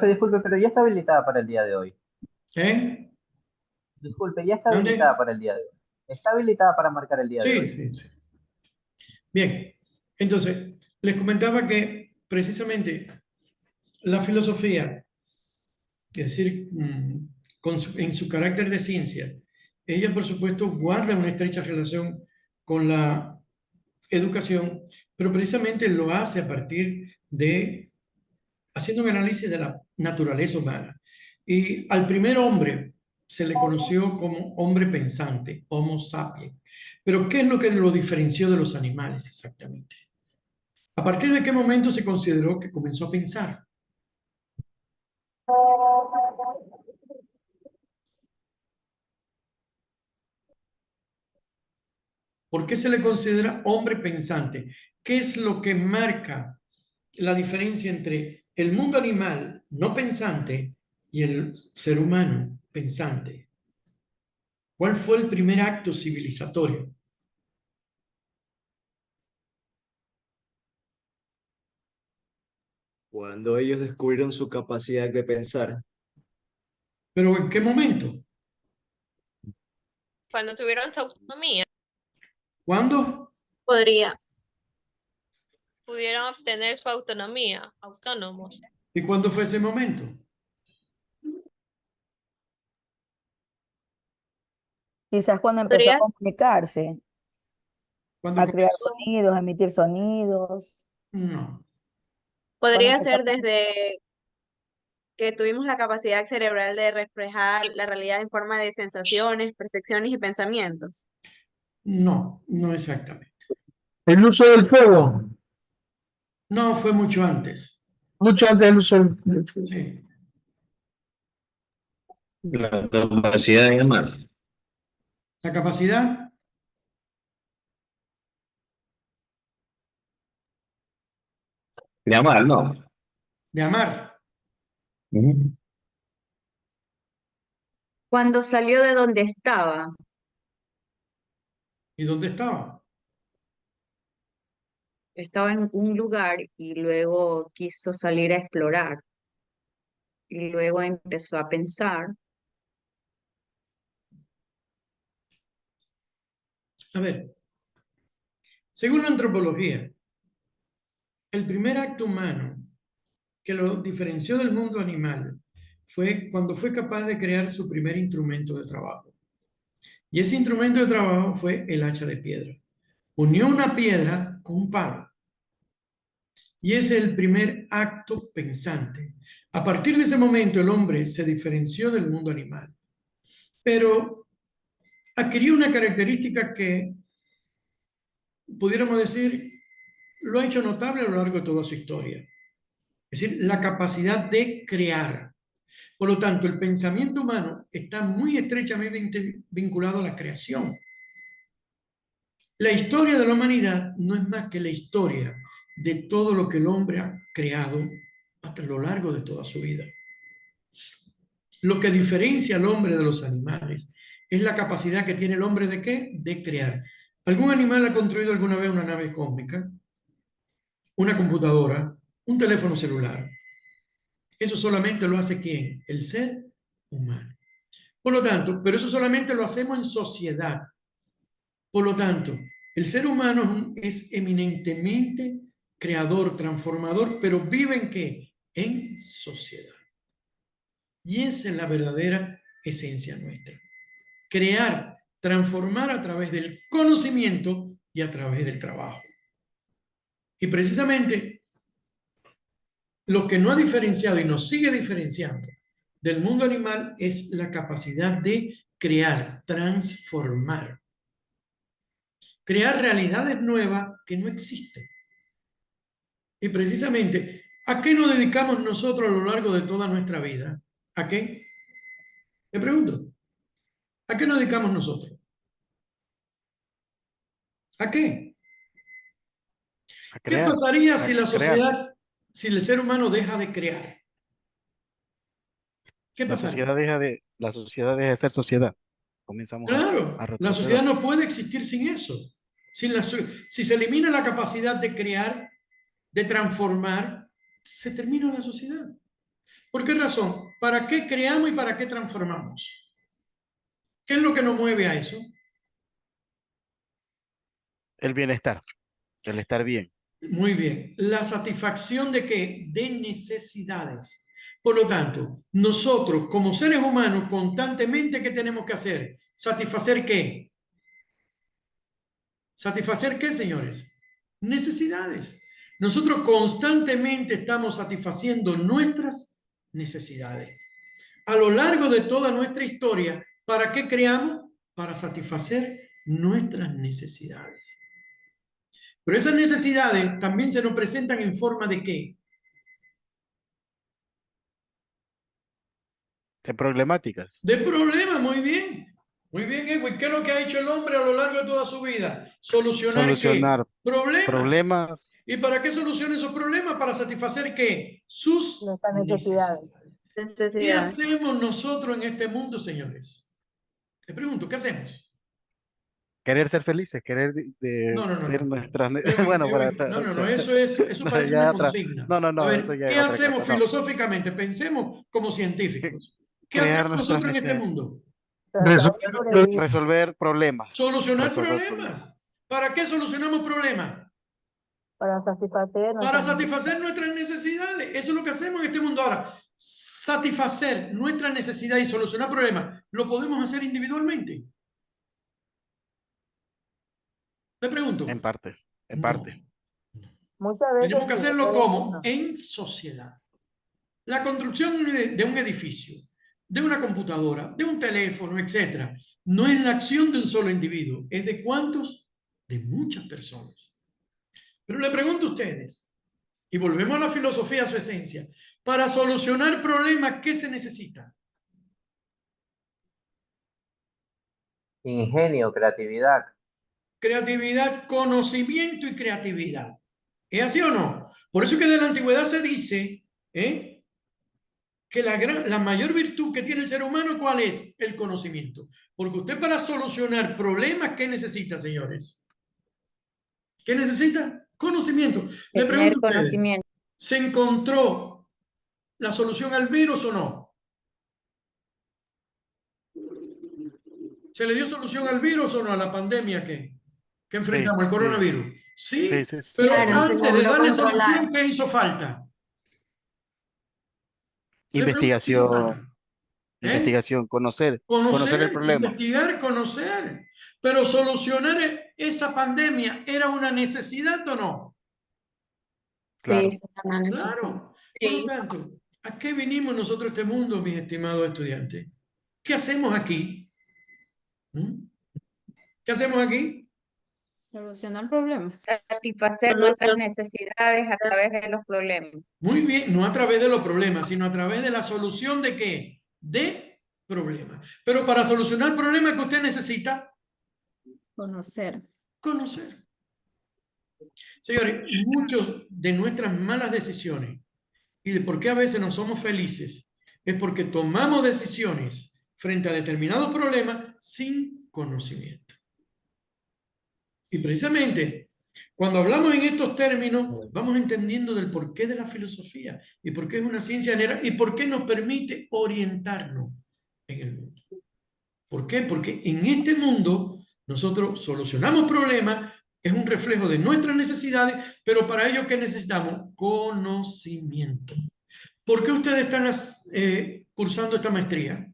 Disculpe, pero ya está habilitada para el día de hoy. ¿Eh? Disculpe, ya está habilitada ¿Mande? para el día de hoy. Está habilitada para marcar el día de Sí, hoy. sí, sí. Bien, entonces, les comentaba que precisamente la filosofía, es decir, en su carácter de ciencia, ella por supuesto guarda una estrecha relación con la educación, pero precisamente lo hace a partir de haciendo un análisis de la naturaleza humana. Y al primer hombre se le conoció como hombre pensante, Homo sapiens. Pero ¿qué es lo que lo diferenció de los animales exactamente? ¿A partir de qué momento se consideró que comenzó a pensar? ¿Por qué se le considera hombre pensante? ¿Qué es lo que marca la diferencia entre el mundo animal no pensante y el ser humano pensante? ¿Cuál fue el primer acto civilizatorio? Cuando ellos descubrieron su capacidad de pensar, ¿Pero en qué momento? Cuando tuvieron su autonomía, ¿Cuándo? Podría. pudieron obtener su autonomía, autónomos. ¿Y cuándo fue ese momento? Quizás cuando empezó a Podría, comunicarse, ¿Cuándo a crear comenzó? sonidos, a emitir sonidos, No, cuando podría empezó ser desde que tuvimos la capacidad cerebral de reflejar la realidad en forma de sensaciones, percepciones y pensamientos. no exactamente. El uso del fuego, No, fue mucho antes. mucho antes del uso del fuego. Sí. La capacidad de amar. La capacidad De amar, no. de amar. Ujú. Cuando salió de donde estaba, ¿Y dónde estaba? estaba en un lugar y luego quiso salir a explorar y luego empezó a pensar. A ver, según la antropología, el primer acto humano que lo diferenció del mundo animal fue cuando fue capaz de crear su primer instrumento de trabajo. Y ese instrumento de trabajo fue el hacha de piedra. Unió una piedra con un palo. Y ese es el primer acto pensante. A partir de ese momento el hombre se diferenció del mundo animal, pero adquirió una característica que pudiéramos decir lo ha hecho notable a lo largo de toda su historia. Es decir, la capacidad de crear. Por lo tanto, el pensamiento humano está muy estrechamente vinculado a la creación. La historia de la humanidad no es más que la historia de todo lo que el hombre ha creado hasta lo largo de toda su vida. Lo que diferencia al hombre de los animales es la capacidad que tiene el hombre de ¿qué? De crear. ¿Algún animal ha construido alguna vez una nave cósmica, una computadora, un teléfono celular? Eso solamente lo hace ¿quién? El ser humano. Por lo tanto, pero eso solamente lo hacemos en sociedad. Por lo tanto, el ser humano es eminentemente creador, transformador, pero vive ¿en qué? En sociedad. Y esa es la verdadera esencia nuestra. Crear, transformar a través del conocimiento y a través del trabajo. Y precisamente lo que no ha diferenciado y nos sigue diferenciando del mundo animal es la capacidad de crear, transformar, crear realidades nuevas que no existen. Y precisamente, ¿a qué nos dedicamos nosotros a lo largo de toda nuestra vida? ¿A qué? Te pregunto, ¿a qué nos dedicamos nosotros? ¿A qué? A ¿Qué crear, pasaría a si la crear. sociedad, si el ser humano deja de crear? ¿Qué pasaría? La sociedad deja de ser sociedad. Comenzamos a Claro, la retroceder. sociedad no puede existir sin eso. Si se elimina la capacidad de crear, de transformar, se termina la sociedad. ¿Por qué razón? ¿Para qué creamos y para qué transformamos? ¿Qué es lo que nos mueve a eso? El bienestar, el estar bien. Muy bien. ¿La satisfacción de qué? De necesidades. Por lo tanto, nosotros como seres humanos constantemente, ¿qué tenemos que hacer? ¿Satisfacer qué? ¿Satisfacer qué, señores? Necesidades. Nosotros constantemente estamos satisfaciendo nuestras necesidades. A lo largo de toda nuestra historia, ¿para qué creamos? Para satisfacer nuestras necesidades. Pero esas necesidades también se nos presentan en forma de ¿qué? De problemáticas. De problemas, muy bien. Muy bien, Edwin. ¿Qué es lo que ha hecho el hombre a lo largo de toda su vida? Solucionar ¿qué? Problemas. problemas. ¿Y para qué soluciona esos problemas? Para satisfacer ¿qué? Sus Nuestras necesidades. ¿Qué Necesidades. hacemos nosotros en este mundo, señores? Les pregunto, ¿qué hacemos? Querer ser felices, querer No, no, no, ser no. nuestras... Edwin, bueno, para... Edwin, no, o sea, eso no, parece ya una otra... consigna. No, no, A no, ver, eso ya ¿qué es otra hacemos cosa. No. filosóficamente? Pensemos como científicos. ¿Qué Crear hacemos nuestras nosotros en este necesidades. mundo? Tratar de Resolver sobrevivir. Resolver problemas. Solucionar Resolver problemas. ¿Para qué solucionamos problemas? Para satisfacer Para nuestras satisfacer nuestras necesidades. Eso es lo que hacemos en este mundo ahora. Satisfacer nuestras necesidades y solucionar problemas, ¿lo podemos hacer individualmente? Le pregunto. En parte, en No. parte. Muchas veces Tenemos que sí, hacerlo pero como no. en sociedad. La construcción de un edificio, de una computadora, de un teléfono, etcétera, no es la acción de un solo individuo, es de ¿cuántos? De muchas personas. Pero le pregunto a ustedes, y volvemos a la filosofía a su esencia, para solucionar problemas, ¿qué se necesita? Ingenio, creatividad. Creatividad, conocimiento y creatividad. ¿Es así o no? Por eso que de la antigüedad se dice, que la mayor virtud que tiene el ser humano, ¿cuál es? El conocimiento. Porque usted para solucionar problemas, ¿qué necesita, señores? ¿Qué necesita? Conocimiento. Le pregunto a ustedes, ¿se encontró la solución al virus o no? ¿Se le dio solución al virus o no? A la pandemia que enfrentamos, el coronavirus. Sí, Sí. pero Claro, se antes de logró darle controlar. solución, ¿qué hizo falta? Le pregunto, ¿qué hizo falta? Investigación, investigación, conocer el Conocer, problema. investigar, conocer. Pero solucionar esa pandemia era una necesidad o no? Claro. Sí, una necesidad. Claro. Sí. Por lo tanto, ¿a qué vinimos nosotros a este mundo, mis estimados estudiantes? ¿Qué hacemos aquí? ¿Mm? ¿Qué hacemos aquí? Solucionar problemas. Satisfacer nuestras necesidades a través de los problemas. Muy bien, no a través de los problemas, sino a través de la solución de ¿qué? De problemas. Pero para solucionar problemas que usted necesita, Conocer. conocer. Señores, muchos de nuestras malas decisiones y de por qué a veces no somos felices es porque tomamos decisiones frente a determinados problemas sin conocimiento. Y precisamente cuando hablamos en estos términos, vamos entendiendo del porqué de la filosofía y por qué es una ciencia general y por qué nos permite orientarnos en el mundo. ¿Por qué? Porque en este mundo nosotros solucionamos problemas, es un reflejo de nuestras necesidades, pero para ello, ¿qué necesitamos? Conocimiento. ¿Por qué ustedes están cursando esta maestría?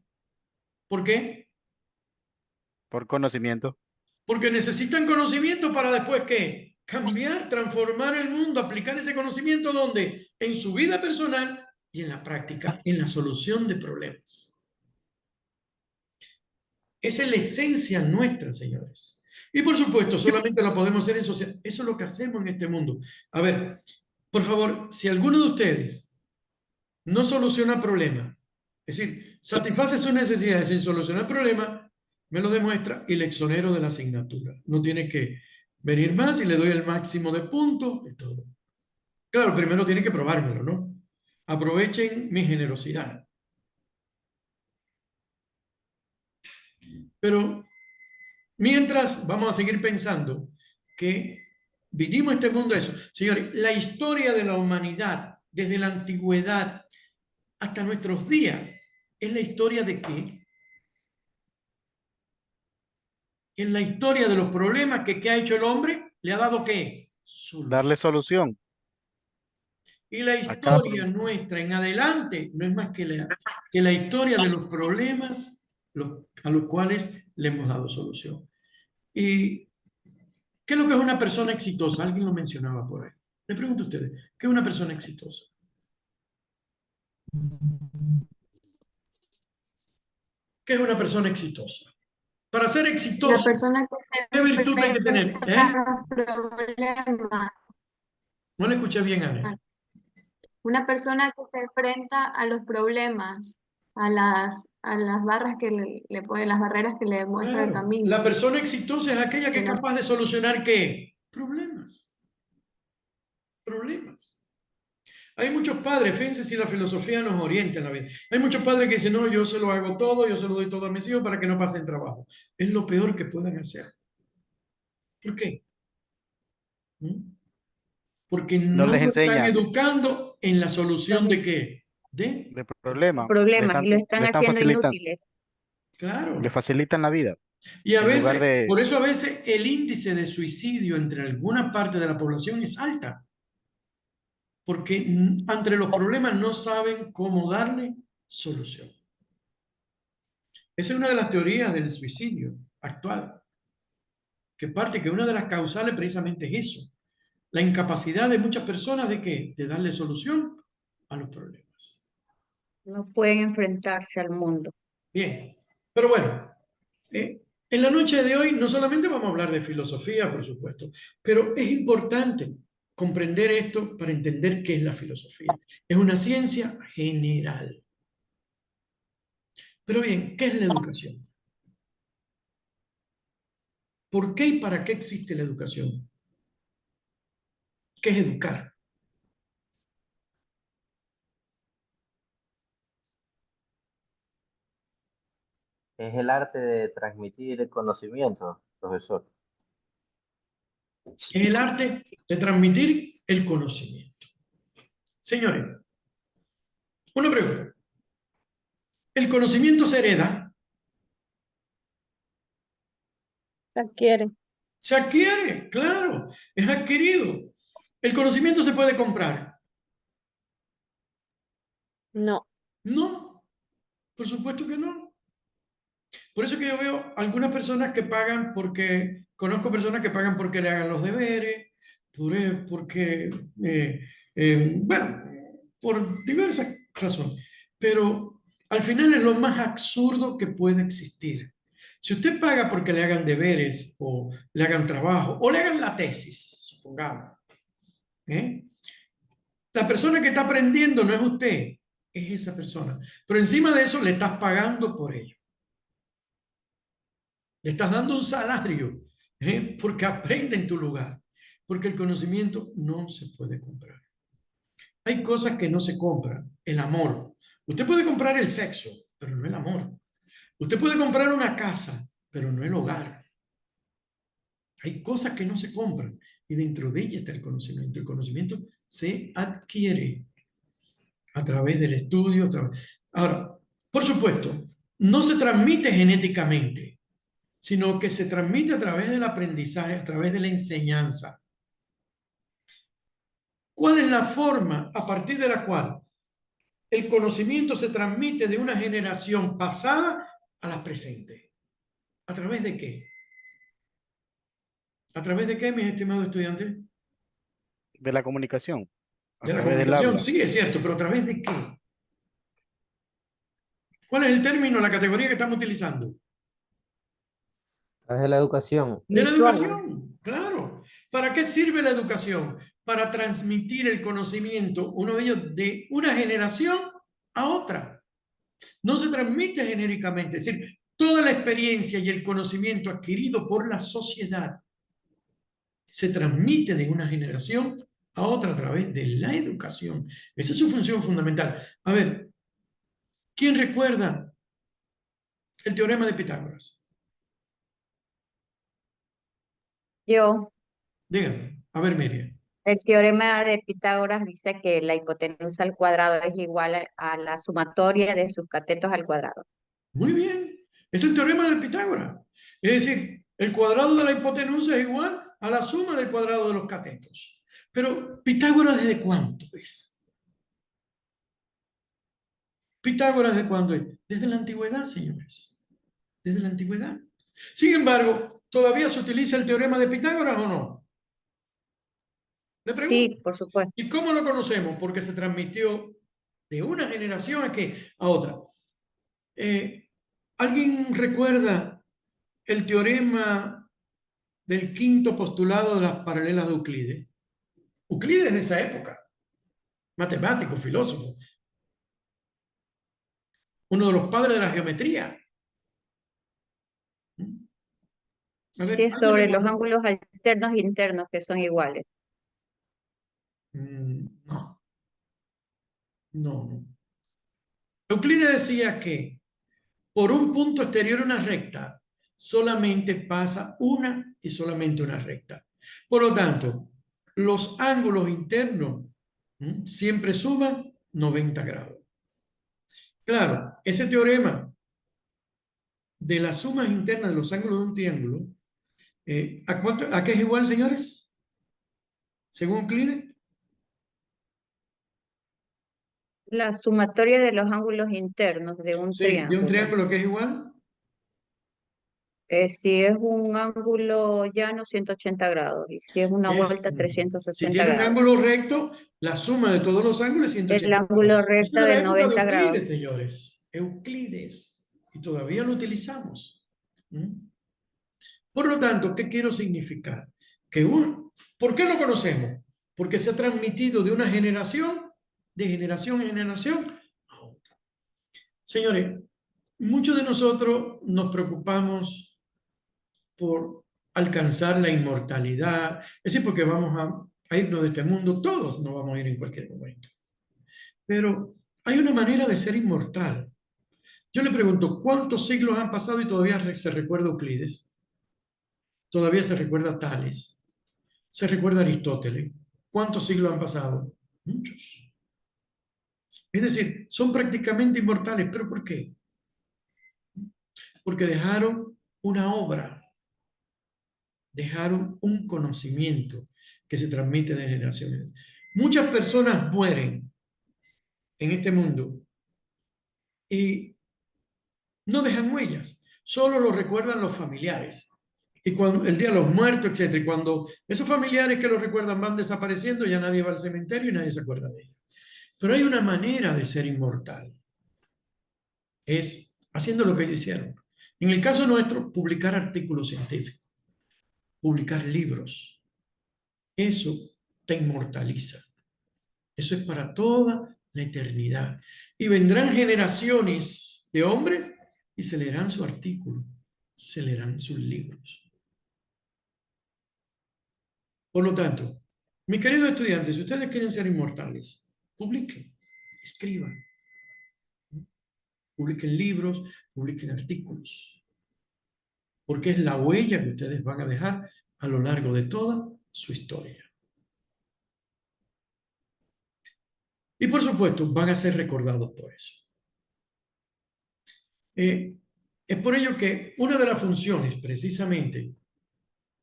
¿Por qué? Por conocimiento. Porque necesitan conocimiento para después, ¿qué? Cambiar, transformar el mundo, aplicar ese conocimiento, ¿dónde? En su vida personal y en la práctica, en la solución de problemas. Esa es la esencia nuestra, señores. Y por supuesto, solamente la podemos hacer en sociedad. Eso es lo que hacemos en este mundo. A ver, por favor, si alguno de ustedes no soluciona problemas, es decir, satisface sus necesidades sin solucionar problemas, me lo demuestra y le exonero de la asignatura. No tiene que venir más y le doy el máximo de puntos y todo. Claro, primero tiene que probármelo, ¿no? Aprovechen mi generosidad. Pero mientras vamos a seguir pensando que vinimos a este mundo a eso. Señores, la historia de la humanidad desde la antigüedad hasta nuestros días, es la historia de qué? Es la historia de los problemas que ¿qué ha hecho el hombre? ¿Le ha dado qué? Solución. Darle solución Y la a cada historia problema. nuestra en adelante no es más que la historia de los problemas a los cuales le hemos dado solución. ¿Y qué es lo que es una persona exitosa? Alguien lo mencionaba por ahí. Le pregunto a ustedes, ¿qué es una persona exitosa? ¿Qué es una persona exitosa? Para ser La exitoso, persona que ¿qué se virtud hay que tener? enfrenta a los problemas. No le escuché bien, Ana. Una persona que se enfrenta a los problemas, a las barras que le pone, las barreras que le muestra el Claro, camino. la persona exitosa es aquella que es capaz de solucionar ¿qué? Problemas. Problemas. Hay muchos padres, fíjense si la filosofía nos orienta en la vida. Hay muchos padres que dicen, no, yo se lo hago todo, yo se lo doy todo a mis hijos para que no pasen trabajo. Es lo peor que pueden hacer. ¿Por qué? ¿Mm? Porque No no les lo están enseñan educando en la solución de qué? de problema. Problemas y lo están Le están haciendo facilitando, inútiles. Claro. le facilitan la vida. Y a En lugar veces, de, por eso a veces el índice de suicidio entre alguna parte de la población es alta. Porque entre los problemas no saben cómo darle solución. Esa es una de las teorías del suicidio actual, que parte que una de las causales precisamente es eso, la incapacidad de muchas personas de qué, de darle solución a los problemas. No pueden enfrentarse al mundo. Bien, pero bueno, en la noche de hoy no solamente vamos a hablar de filosofía, por supuesto, pero es importante comprender esto para entender qué es la filosofía. Es una ciencia general. Pero bien, ¿qué es la educación? ¿Por qué y para qué existe la educación? ¿Qué es educar? Es el arte de transmitir el conocimiento, profesor. Es el arte de transmitir el conocimiento. Señores, una pregunta. ¿El conocimiento se hereda? Se adquiere. Se adquiere, claro, es adquirido. ¿El conocimiento se puede comprar? No. No, por supuesto que no. Por eso que yo veo algunas personas que pagan porque, conozco personas que pagan porque le hagan los deberes, porque, bueno, por diversas razones. Pero al final es lo más absurdo que puede existir. Si usted paga porque le hagan deberes o le hagan trabajo o le hagan la tesis, supongamos, ¿eh? La persona que está aprendiendo no es usted, es esa persona. Pero encima de eso le estás pagando por ello. Le estás dando un salario, porque aprende en tu lugar. Porque el conocimiento no se puede comprar. Hay cosas que no se compran. El amor. Usted puede comprar el sexo, pero no el amor. Usted puede comprar una casa, pero no el hogar. Hay cosas que no se compran y dentro de ella está el conocimiento. El conocimiento se adquiere a través del estudio. Ahora, por supuesto, no se transmite genéticamente, sino que se transmite a través del aprendizaje, a través de la enseñanza. ¿Cuál es la forma a partir de la cual el conocimiento se transmite de una generación pasada a la presente? ¿A través de qué? ¿A través de qué, mis estimados estudiantes? de la comunicación, a De la través del comunicación, habla. sí, es cierto, pero ¿a través de qué? ¿Cuál es el término, la categoría que estamos utilizando? A través de la educación. De la educación, claro. ¿Para qué sirve la educación? Para transmitir el conocimiento, uno de ellos, de una generación a otra. No se transmite genéricamente, es decir, toda la experiencia y el conocimiento adquirido por la sociedad se transmite de una generación a otra a través de la educación. Esa es su función fundamental. A ver, ¿quién recuerda el teorema de Pitágoras? Yo, Dígame, a ver, Miriam. El teorema de Pitágoras dice que la hipotenusa al cuadrado es igual a la sumatoria de sus catetos al cuadrado. Muy bien. Es el teorema de Pitágoras. Es decir, el cuadrado de la hipotenusa es igual a la suma del cuadrado de los catetos. Pero, ¿Pitágoras desde cuánto es? ¿Pitágoras desde cuándo es? Desde la antigüedad, señores. Desde la antigüedad. Sin embargo, ¿todavía se utiliza el teorema de Pitágoras o no? Le pregunto. Sí, por supuesto. ¿Y cómo lo conocemos? Porque se transmitió de una generación a qué? A otra. ¿Alguien recuerda el teorema del quinto postulado de las paralelas de Euclides? Euclides de esa época, matemático, filósofo, uno de los padres de la geometría. A ver, Sí, es ¿alguien sobre los recuerda? ángulos alternos e internos que son iguales. No, no. Euclides decía que por un punto exterior a una recta solamente pasa una y solamente una recta. Por lo tanto, los ángulos internos siempre suman 90 grados. Claro, ese teorema de las sumas internas de los ángulos de un triángulo, ¿a qué es igual, señores? Según Euclides. La sumatoria de los ángulos internos de un Sí, de un triángulo. triángulo que es igual. Si es un ángulo llano, 180 grados. Y si es una vuelta, Si 360 tiene un grados. ángulo recto, la suma de todos los ángulos es 180 El ángulo grados. Eso recta es de la de época de 90 grados. Euclides, señores. Euclides. Y todavía lo utilizamos. Por lo tanto, ¿qué quiero significar? ¿Por qué lo conocemos? Porque se ha transmitido de una generación, de generación en generación, a otra. Señores, muchos de nosotros nos preocupamos por alcanzar la inmortalidad, es decir, porque vamos a irnos de este mundo, todos nos vamos a ir en cualquier momento. Pero hay una manera de ser inmortal. Yo le pregunto, ¿cuántos siglos han pasado y todavía se recuerda Euclides? Todavía se recuerda Tales, se recuerda Aristóteles. ¿Cuántos siglos han pasado? Muchos. Es decir, son prácticamente inmortales. ¿Pero por qué? Porque dejaron una obra, dejaron un conocimiento que se transmite de generaciones. Muchas personas mueren en este mundo y no dejan huellas, solo lo recuerdan los familiares. Y cuando el día de los muertos, etc. Y cuando esos familiares que lo recuerdan van desapareciendo, ya nadie va al cementerio y nadie se acuerda de ellos. Pero hay una manera de ser inmortal. Es haciendo lo que ellos hicieron. En el caso nuestro, publicar artículos científicos, publicar libros. Eso te inmortaliza. Eso es para toda la eternidad. Y vendrán generaciones de hombres y se leerán su artículo, se leerán sus libros. Por lo tanto, mis queridos estudiantes, si ustedes quieren ser inmortales, publiquen, escriban, publiquen libros, publiquen artículos, porque es la huella que ustedes van a dejar a lo largo de toda su historia. Y por supuesto, van a ser recordados por eso. Es por ello que una de las funciones, precisamente,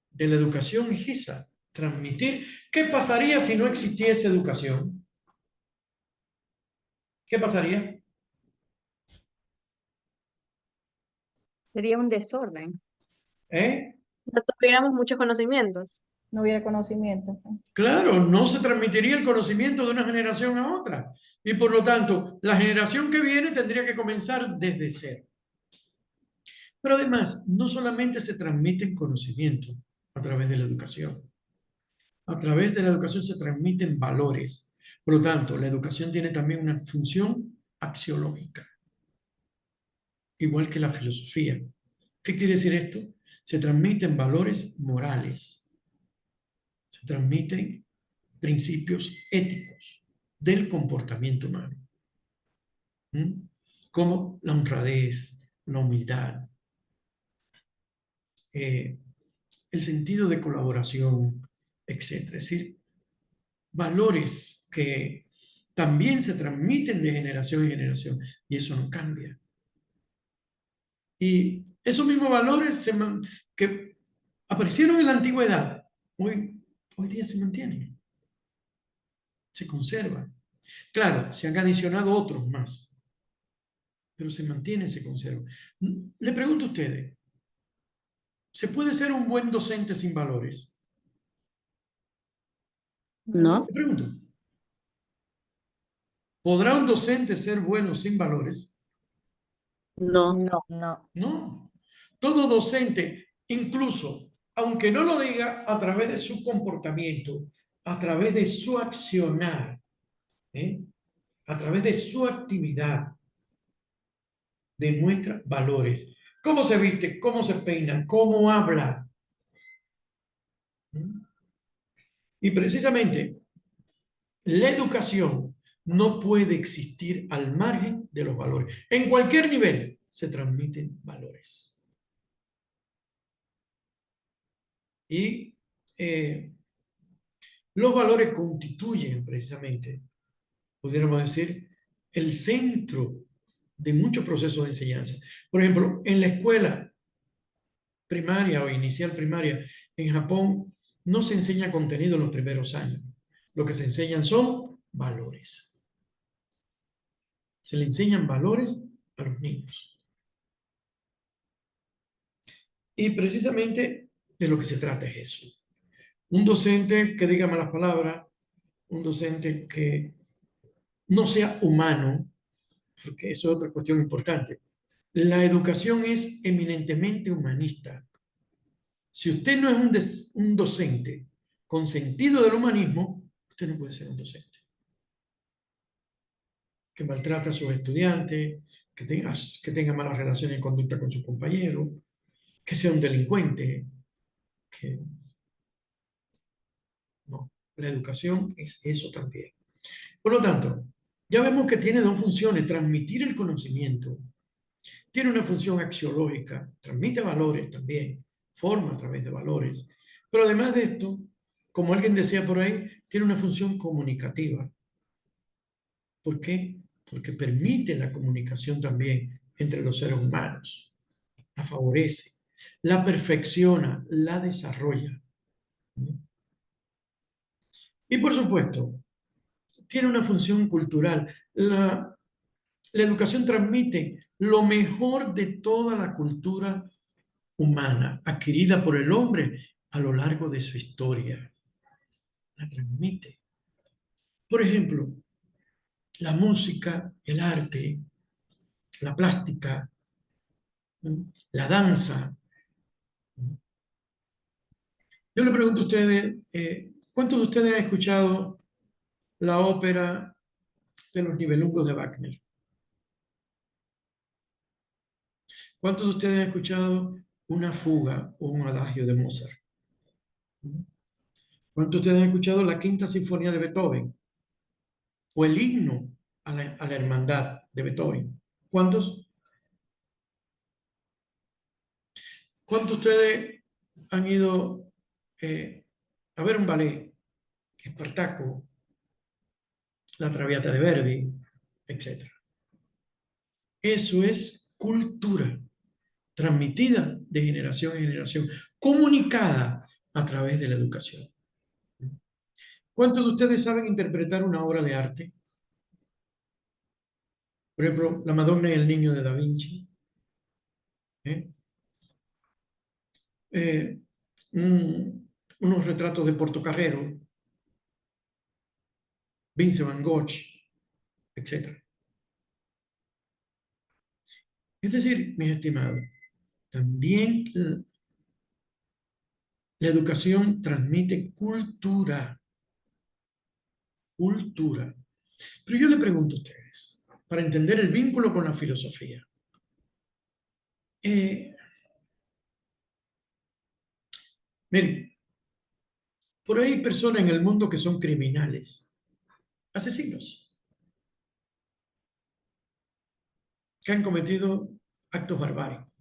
de la educación es esa, transmitir. ¿Qué pasaría si no existiese educación? ¿Qué pasaría? Sería un desorden. No tuviéramos muchos conocimientos. No hubiera conocimiento. Claro, no se transmitiría el conocimiento de una generación a otra. Y por lo tanto, la generación que viene tendría que comenzar desde cero. Pero además, no solamente se transmiten conocimientos a través de la educación. A través de la educación se transmiten valores. Por lo tanto, la educación tiene también una función axiológica, igual que la filosofía. ¿Qué quiere decir esto? Se transmiten valores morales, se transmiten principios éticos del comportamiento humano, como la honradez, la humildad, el sentido de colaboración, etc. Es decir, valores que también se transmiten de generación en generación y eso no cambia. Y esos mismos valores que aparecieron en la antigüedad, hoy día se mantienen, se conservan. Claro, se han adicionado otros más, pero se mantienen, se conservan. Le pregunto a ustedes, ¿se puede ser un buen docente sin valores? No. Le pregunto. ¿Podrá un docente ser bueno sin valores? No. No, no. No. Todo docente, incluso, aunque no lo diga, a través de su comportamiento, a través de su accionar, a través de su actividad, demuestra valores. ¿Cómo se viste? ¿Cómo se peina? ¿Cómo habla? Y precisamente, la educación no puede existir al margen de los valores. En cualquier nivel se transmiten valores. Y los valores constituyen precisamente, pudiéramos decir, el centro de muchos procesos de enseñanza. Por ejemplo, en la escuela primaria o inicial primaria en Japón no se enseña contenido en los primeros años. Lo que se enseñan son valores. Se le enseñan valores a los niños. Y precisamente de lo que se trata es eso. Un docente que diga malas palabras, un docente que no sea humano, porque eso es otra cuestión importante. La educación es eminentemente humanista. Si usted no es un docente con sentido del humanismo, usted no puede ser un docente. Que maltrata a sus estudiantes, que tenga malas relaciones en conducta con sus compañeros, que sea un delincuente. No, la educación es eso también. Por lo tanto, ya vemos que tiene dos funciones: transmitir el conocimiento. Tiene una función axiológica, transmite valores también, forma a través de valores. Pero además de esto, como alguien decía por ahí, tiene una función comunicativa. ¿Por qué? Porque permite la comunicación también entre los seres humanos. La favorece, la perfecciona, la desarrolla. Y por supuesto, tiene una función cultural. La educación transmite lo mejor de toda la cultura humana adquirida por el hombre a lo largo de su historia. La transmite. Por ejemplo, la música, el arte, la plástica, la danza. Yo le pregunto a ustedes, ¿cuántos de ustedes han escuchado la ópera de los Nibelungos de Wagner? ¿Cuántos de ustedes han escuchado una fuga o un adagio de Mozart? ¿Cuántos de ustedes han escuchado la Quinta Sinfonía de Beethoven? O el himno a la hermandad de Beethoven. ¿Cuántos? ¿Cuántos de ustedes han ido a ver un ballet? Espartaco, La Traviata de Verdi, etc. Eso es cultura, transmitida de generación en generación, comunicada a través de la educación. ¿Cuántos de ustedes saben interpretar una obra de arte? Por ejemplo, La Madonna y el Niño de Da Vinci. Unos retratos de Portocarrero, Vincent van Gogh, etc. Es decir, mis estimados, también la educación transmite cultura. Cultura. Pero yo le pregunto a ustedes, para entender el vínculo con la filosofía, miren, por ahí hay personas en el mundo que son criminales, asesinos, que han cometido actos barbáricos.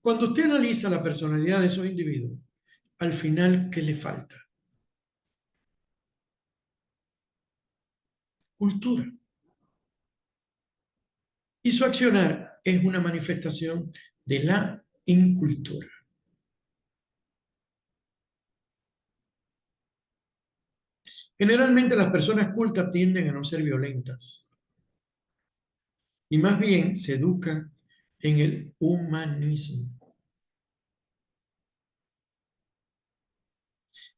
Cuando usted analiza la personalidad de esos individuos, al final, ¿qué le falta? cultura. Y su accionar es una manifestación de la incultura. Generalmente las personas cultas tienden a no ser violentas y más bien se educan en el humanismo.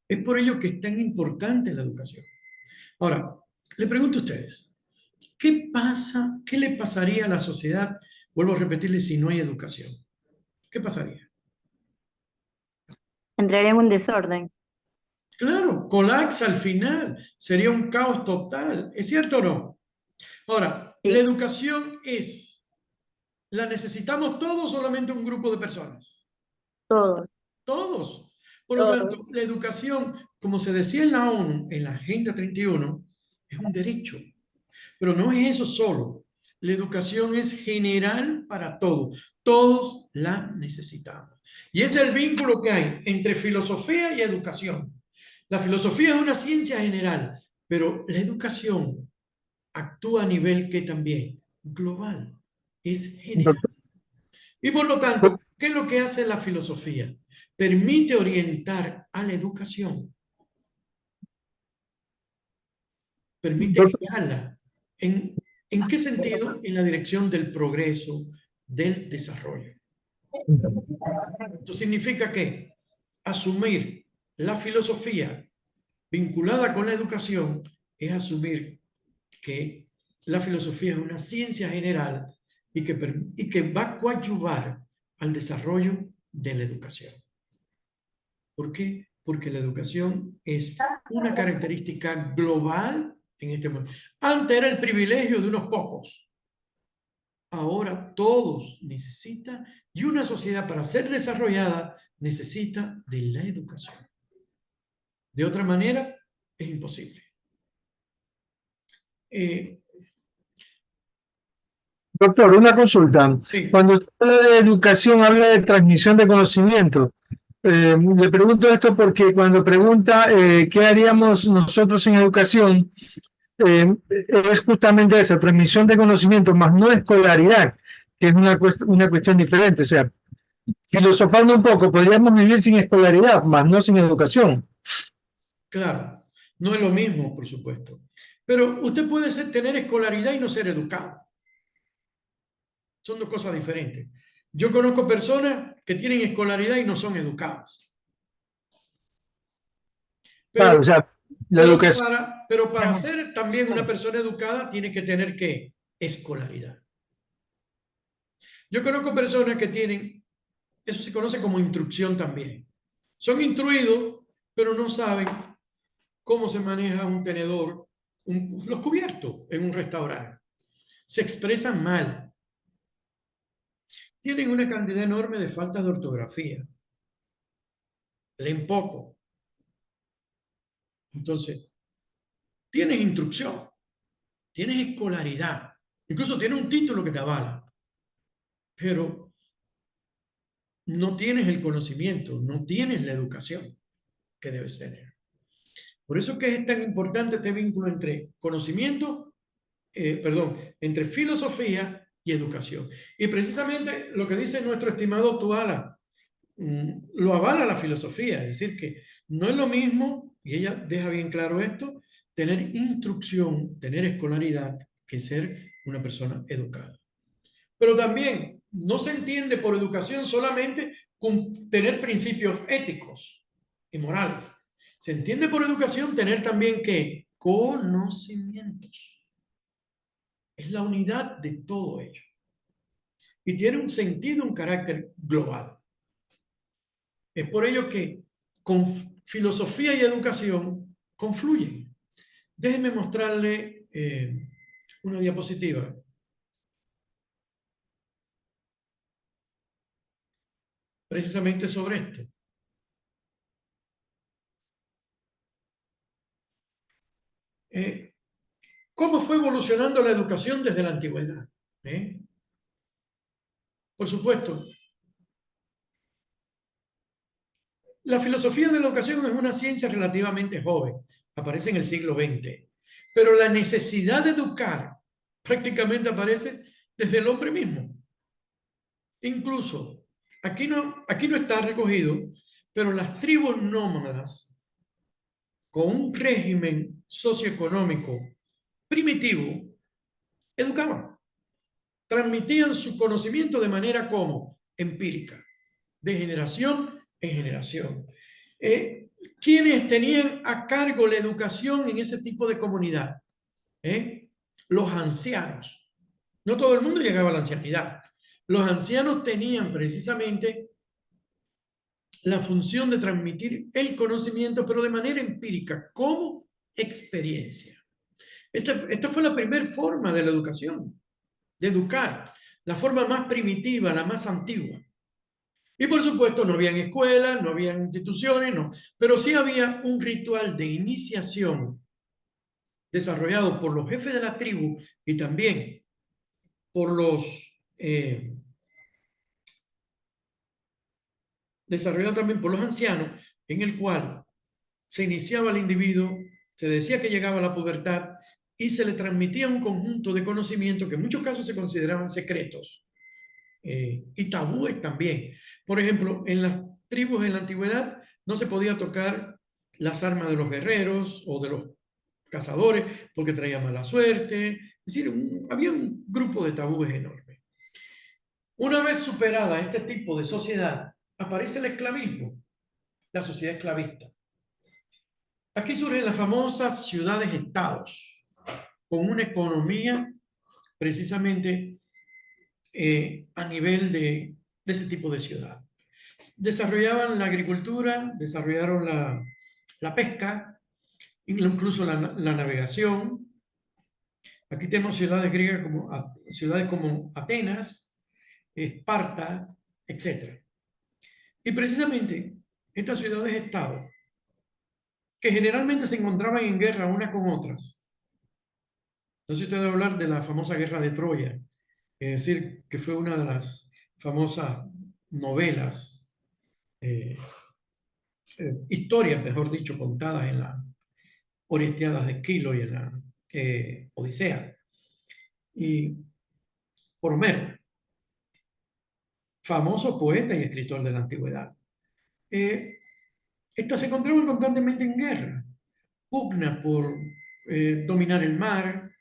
Es por ello que es tan importante la educación. Ahora, le pregunto a ustedes, ¿qué pasa, qué le pasaría a la sociedad, vuelvo a repetirle, si no hay educación? ¿Qué pasaría? Entraría en un desorden. Claro, colapsa al final, sería un caos total, ¿es cierto o no? Ahora, Sí. ¿la educación la necesitamos todos o solamente un grupo de personas? Todos. Todos. Por lo tanto, Todos. la educación, como se decía en la ONU, en la Agenda 31, es un derecho. Pero no es eso solo. La educación es general para todos. Todos la necesitamos. Y ese es el vínculo que hay entre filosofía y educación. La filosofía es una ciencia general, pero la educación actúa a nivel que también global, es general. Y por lo tanto, ¿qué es lo que hace la filosofía? Permite orientar a la educación. Permite guiarla. ¿En qué sentido? En la dirección del progreso, del desarrollo. Esto significa que asumir la filosofía vinculada con la educación es asumir que la filosofía es una ciencia general y que va a coadyuvar al desarrollo de la educación. ¿Por qué? Porque la educación es una característica global en este momento. Antes era el privilegio de unos pocos. Ahora todos necesitan, y una sociedad para ser desarrollada necesita de la educación. De otra manera, es imposible. Doctor, una consulta. Sí. Cuando usted habla de educación, habla de transmisión de conocimiento. Le pregunto esto porque cuando pregunta qué haríamos nosotros en educación, es justamente esa transmisión de conocimiento, más no escolaridad, que es una cuestión diferente. O sea, filosofando un poco, podríamos vivir sin escolaridad, más no sin educación. Claro, no es lo mismo, por supuesto. Pero usted puede tener escolaridad y no ser educado. Son dos cosas diferentes. Yo conozco personas que tienen escolaridad y no son educadas. Pero, Claro, o sea, la educación. pero para ser también una persona educada tiene que tener ¿qué? Escolaridad. Yo conozco personas que tienen, eso se conoce como instrucción también. Son instruidos, pero no saben cómo se maneja un tenedor, los cubiertos en un restaurante. Se expresan mal. Tienen una cantidad enorme de faltas de ortografía. Leen poco. Entonces, tienes instrucción, tienes escolaridad, incluso tienes un título que te avala, pero no tienes el conocimiento, no tienes la educación que debes tener. Por eso que es tan importante este vínculo entre conocimiento, entre filosofía y educación. Y precisamente lo que dice nuestro estimado Tuala, lo avala la filosofía, es decir, que no es lo mismo, y ella deja bien claro esto, tener instrucción, tener escolaridad, que ser una persona educada. Pero también no se entiende por educación solamente con tener principios éticos y morales. Se entiende por educación tener también ¿qué? Conocimientos. Es la unidad de todo ello. Y tiene un sentido, un carácter global. Es por ello que con filosofía y educación confluyen. Déjenme mostrarle una diapositiva. Precisamente sobre esto. ¿Cómo fue evolucionando la educación desde la antigüedad? Por supuesto, la filosofía de la educación es una ciencia relativamente joven, aparece en el siglo XX, Pero la necesidad de educar prácticamente aparece desde el hombre mismo. Incluso, aquí no está recogido, pero las tribus nómadas con un régimen socioeconómico primitivo educaban, transmitían su conocimiento de manera como empírica, de generación en generación. ¿Quiénes tenían a cargo la educación en ese tipo de comunidad? Los ancianos. No todo el mundo llegaba a la ancianidad. Los ancianos tenían precisamente la función de transmitir el conocimiento, pero de manera empírica, como experiencia. Esta fue la primera forma de la educación, de educar, la forma más primitiva, la más antigua. Y por supuesto no habían escuelas, no habían instituciones, no, pero sí había un ritual de iniciación desarrollado por los jefes de la tribu y también por los ancianos, en el cual se iniciaba el individuo, se decía que llegaba a la pubertad y se le transmitía un conjunto de conocimientos que en muchos casos se consideraban secretos y tabúes también. Por ejemplo, en las tribus en la antigüedad no se podía tocar las armas de los guerreros o de los cazadores porque traía mala suerte. Es decir, había un grupo de tabúes enorme. Una vez superada este tipo de sociedad, aparece el esclavismo, la sociedad esclavista. Aquí surgen las famosas ciudades-estados, con una economía precisamente a nivel de ese tipo de ciudad. Desarrollaban la agricultura, desarrollaron la pesca, incluso la navegación. Aquí tenemos ciudades griegas ciudades como Atenas, Esparta, etc. Y precisamente estas ciudades-estado, que generalmente se encontraban en guerra unas con otras. No sé si usted debe hablar de la famosa guerra de Troya, es decir, que fue una de las famosas novelas, historias, mejor dicho, contadas en las Orestiadas de Esquilo y en la Odisea. Y por Homero, famoso poeta y escritor de la antigüedad. Estas se encontraban constantemente en guerra, pugna por dominar el mar,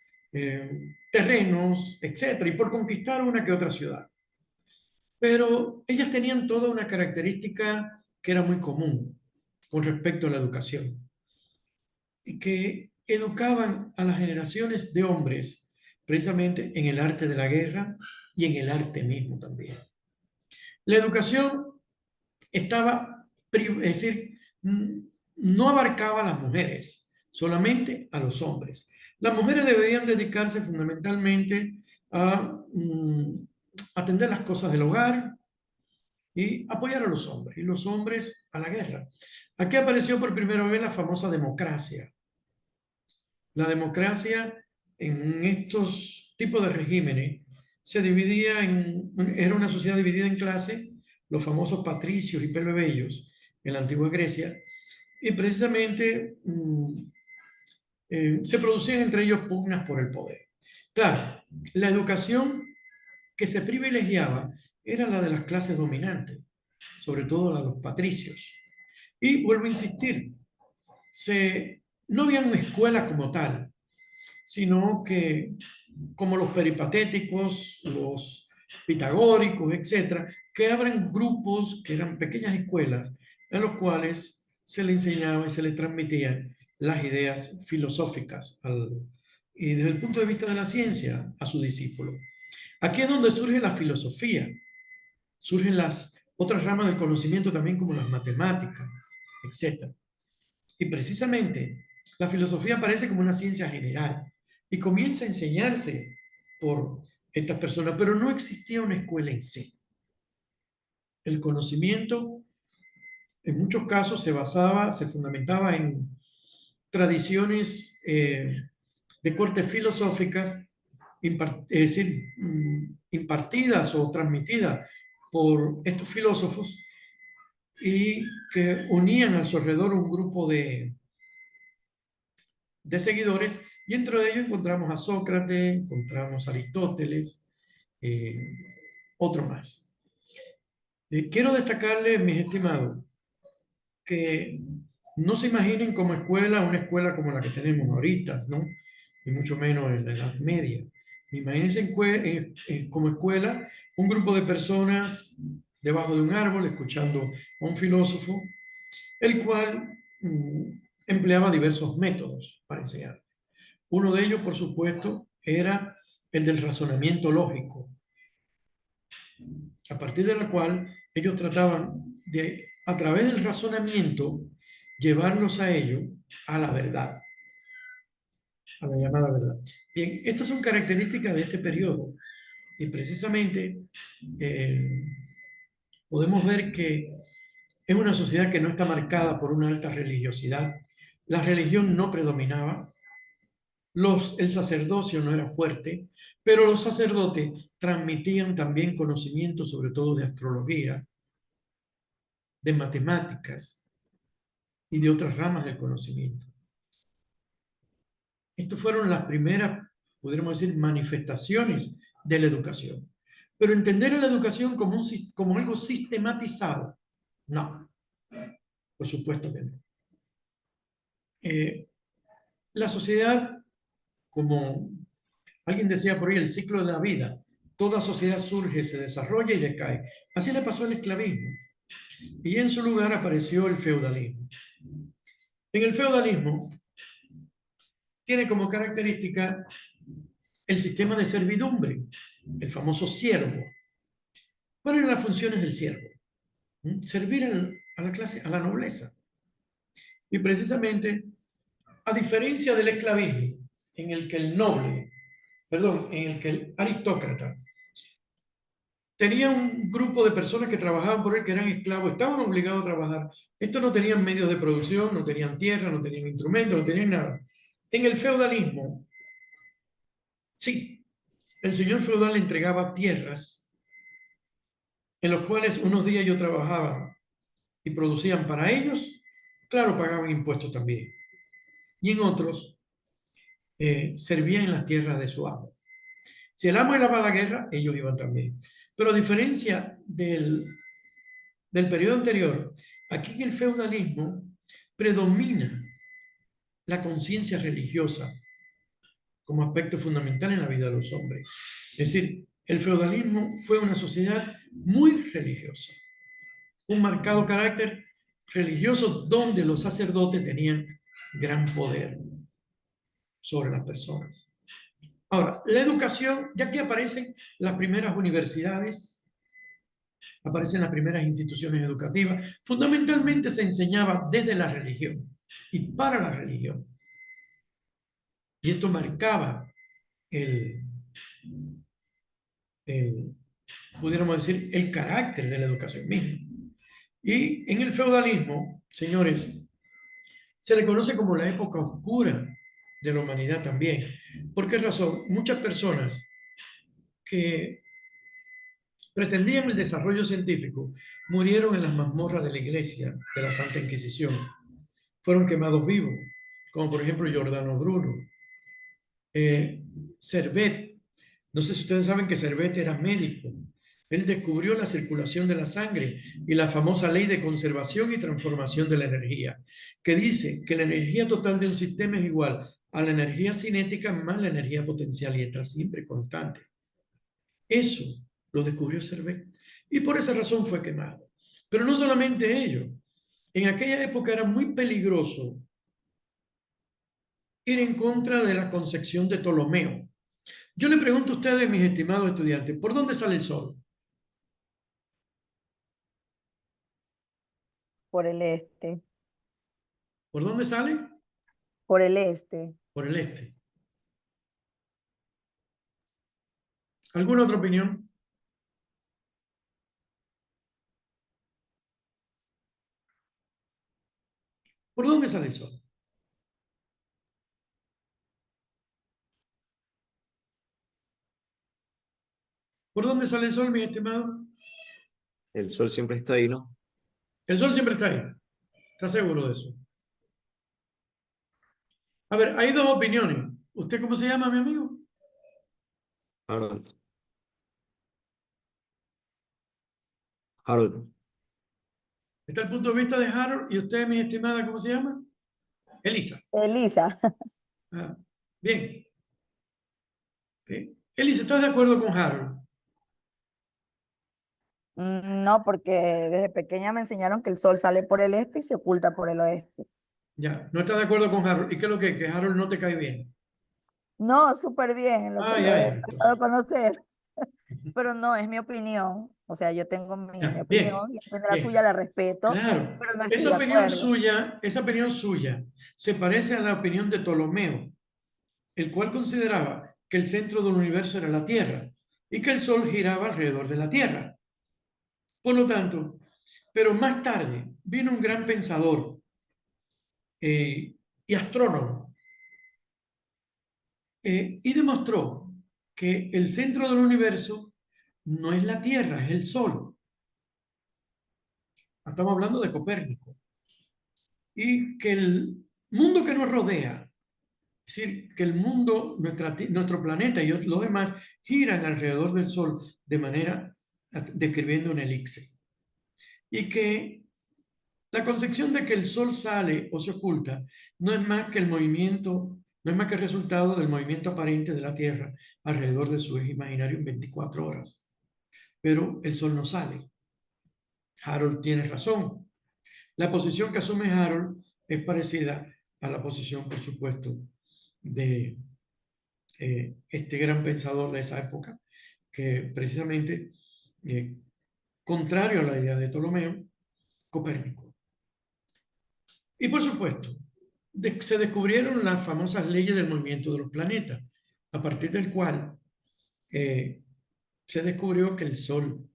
terrenos, etc., y por conquistar una que otra ciudad. Pero ellas tenían toda una característica que era muy común con respecto a la educación, y que educaban a las generaciones de hombres precisamente en el arte de la guerra y en el arte mismo también. La educación estaba, es decir, no abarcaba a las mujeres, solamente a los hombres. Las mujeres deberían dedicarse fundamentalmente a atender las cosas del hogar y apoyar a los hombres, y los hombres a la guerra. Aquí apareció por primera vez la famosa democracia. La democracia en estos tipos de regímenes se dividía era una sociedad dividida en clases, los famosos patricios y plebeyos en la antigua Grecia, y precisamente se producían entre ellos pugnas por el poder. Claro, la educación que se privilegiaba era la de las clases dominantes, sobre todo la de los patricios. Y vuelvo a insistir, no había una escuela como tal, sino que como los peripatéticos, los pitagóricos, etc., que abren grupos que eran pequeñas escuelas en los cuales se le enseñaba y se le transmitían las ideas filosóficas y desde el punto de vista de la ciencia a su discípulo. Aquí es donde surge la filosofía, surgen las otras ramas del conocimiento también como las matemáticas, etc. Y precisamente la filosofía aparece como una ciencia general y comienza a enseñarse por estas personas, pero no existía una escuela en sí. El conocimiento en muchos casos se fundamentaba en tradiciones de corte filosóficas, es decir, impartidas o transmitidas por estos filósofos y que unían a su alrededor un grupo de seguidores Y entre ellos encontramos a Sócrates, encontramos a Aristóteles, otro más. Quiero destacarles, mis estimados, que no se imaginen como escuela una escuela como la que tenemos ahorita, ¿no? Y mucho menos en la Edad Media. Imagínense como escuela un grupo de personas debajo de un árbol escuchando a un filósofo, el cual empleaba diversos métodos para enseñar. Uno de ellos, por supuesto, era el del razonamiento lógico, a partir de la cual ellos trataban de, a través del razonamiento, llevarlos a ellos a la verdad, a la llamada verdad. Bien, estas son características de este periodo y precisamente podemos ver que es una sociedad que no está marcada por una alta religiosidad. La religión no predominaba, el sacerdocio no era fuerte, pero los sacerdotes transmitían también conocimiento, sobre todo de astrología, de matemáticas y de otras ramas del conocimiento. Estas fueron las primeras, podríamos decir, manifestaciones de la educación. Pero entender a la educación como algo sistematizado, no. Por supuesto que no. La sociedad, como alguien decía por ahí, el ciclo de la vida, toda sociedad surge, se desarrolla y decae. Así le pasó al esclavismo. Y en su lugar apareció el feudalismo. En el feudalismo tiene como característica el sistema de servidumbre, el famoso siervo. ¿Cuáles eran las funciones del siervo? Servir a la clase, a la nobleza. Y precisamente, a diferencia del esclavismo, en el que el aristócrata tenía un grupo de personas que trabajaban por él, que eran esclavos, estaban obligados a trabajar. Estos no tenían medios de producción, no tenían tierra, no tenían instrumentos, no tenían nada. En el feudalismo, sí, el señor feudal entregaba tierras en los cuales unos días ellos trabajaban y producían para ellos, claro, pagaban impuestos también. Y en otros, servían en las tierras de su amo. Si el amo iba a la guerra, ellos iban también. Pero a diferencia del periodo anterior, aquí en el feudalismo predomina la conciencia religiosa como aspecto fundamental en la vida de los hombres. Es decir, el feudalismo fue una sociedad muy religiosa, un marcado carácter religioso donde los sacerdotes tenían gran poder sobre las personas. Ahora, la educación, ya que aparecen las primeras universidades, aparecen las primeras instituciones educativas, fundamentalmente se enseñaba desde la religión y para la religión. Y esto marcaba pudiéramos decir, el carácter de la educación misma. Y en el feudalismo, señores, se le conoce como la época oscura de la humanidad también. ¿Por qué razón? Muchas personas que pretendían el desarrollo científico murieron en las mazmorras de la iglesia de la Santa Inquisición. Fueron quemados vivos, como por ejemplo Giordano Bruno. Servet, no sé si ustedes saben que Servet era médico. Él descubrió la circulación de la sangre y la famosa ley de conservación y transformación de la energía, que dice que la energía total de un sistema es igual a la energía cinética más la energía potencial y está siempre constante. Eso lo descubrió Servet y por esa razón fue quemado. Pero no solamente ello. En aquella época era muy peligroso ir en contra de la concepción de Ptolomeo. Yo le pregunto a ustedes, mis estimados estudiantes, ¿por dónde sale el sol? Por el este. ¿Por dónde sale? Por el este. Por el este. ¿Alguna otra opinión? ¿Por dónde sale el sol? ¿Por dónde sale el sol, mi estimado? El sol siempre está ahí, ¿no? El sol siempre está ahí. ¿Estás seguro de eso? A ver, hay dos opiniones. ¿Usted cómo se llama, mi amigo? Harold. Harold. Está el punto de vista de Harold. ¿Y usted, mi estimada, cómo se llama? Elisa. Elisa. Ah, bien. Elisa, ¿estás de acuerdo con Harold? No, porque desde pequeña me enseñaron que el sol sale por el este y se oculta por el oeste. Ya, no estás de acuerdo con Harold. ¿Y qué es lo que Harold no te cae bien? No, súper bien, lo que lo ya, he entonces. tratado de conocer. Pero no, es mi opinión. O sea, yo tengo mi Ya, opinión bien, y él tendrá la bien. suya, la respeto, Claro, pero no estoy de acuerdo. esa opinión suya se parece a la opinión de Ptolomeo, el cual consideraba que el centro del universo era la Tierra y que el Sol giraba alrededor de la Tierra. Por lo tanto, pero más tarde vino un gran pensador y astrónomo y demostró que el centro del universo no es la Tierra, es el Sol. Estamos hablando de Copérnico. Y que el mundo que nos rodea, es decir, que el mundo, nuestro planeta y los demás giran alrededor del Sol de manera describiendo una elipse. Y que la concepción de que el Sol sale o se oculta no es más que el movimiento, no es más que el resultado del movimiento aparente de la Tierra alrededor de su eje imaginario en 24 horas. Pero el Sol no sale. Harold tiene razón. La posición que asume Harold es parecida a la posición, por supuesto, de este gran pensador de esa época, que precisamente, contrario a la idea de Ptolomeo, Copérnico. Y por supuesto, se descubrieron las famosas leyes del movimiento de los planetas, a partir del cual se descubrió que el Sol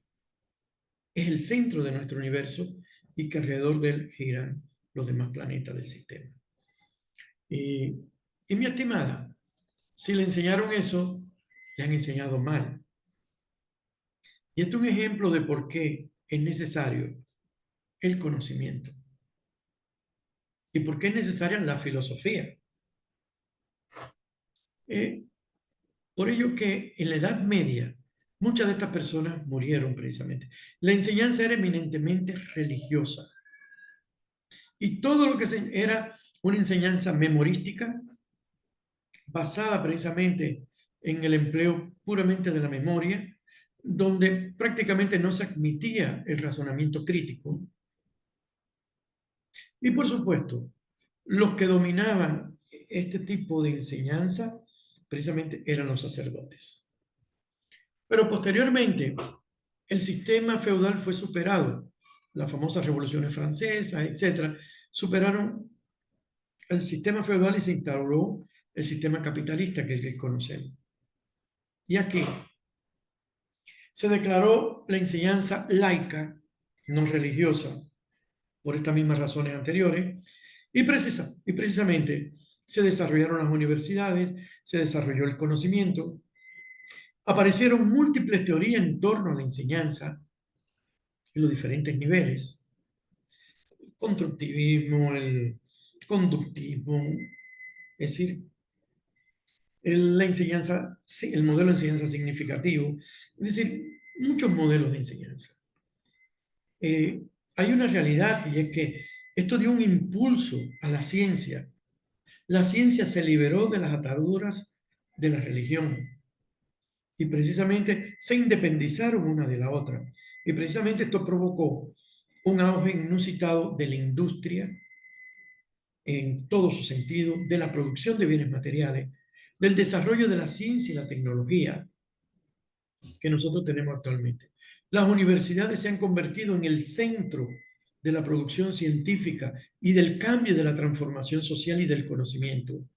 es el centro de nuestro universo y que alrededor de él giran los demás planetas del sistema. Y mi estimada, si le enseñaron eso, le han enseñado mal. Y esto es un ejemplo de por qué es necesario el conocimiento. Y por qué es necesaria la filosofía. Por ello que en la Edad Media, muchas de estas personas murieron precisamente. La enseñanza era eminentemente religiosa. Y todo lo que era una enseñanza memorística, basada precisamente en el empleo puramente de la memoria, donde prácticamente no se admitía el razonamiento crítico. Y por supuesto, los que dominaban este tipo de enseñanza precisamente eran los sacerdotes. Pero posteriormente, el sistema feudal fue superado. Las famosas revoluciones francesas, etcétera, superaron el sistema feudal y se instauró el sistema capitalista que es el que conocemos. Y aquí se declaró la enseñanza laica, no religiosa, por estas mismas razones anteriores, y precisamente se desarrollaron las universidades, se desarrolló el conocimiento, aparecieron múltiples teorías en torno a la enseñanza en los diferentes niveles, el constructivismo, el conductivismo, es decir, la enseñanza, el modelo de enseñanza significativo, es decir, muchos modelos de enseñanza. Hay una realidad y es que esto dio un impulso a la ciencia. La ciencia se liberó de las ataduras de la religión y precisamente se independizaron una de la otra. Y precisamente esto provocó un auge inusitado de la industria en todo su sentido, de la producción de bienes materiales, del desarrollo de la ciencia y la tecnología que nosotros tenemos actualmente. Las universidades se han convertido en el centro de la producción científica y del cambio de la transformación social y del conocimiento.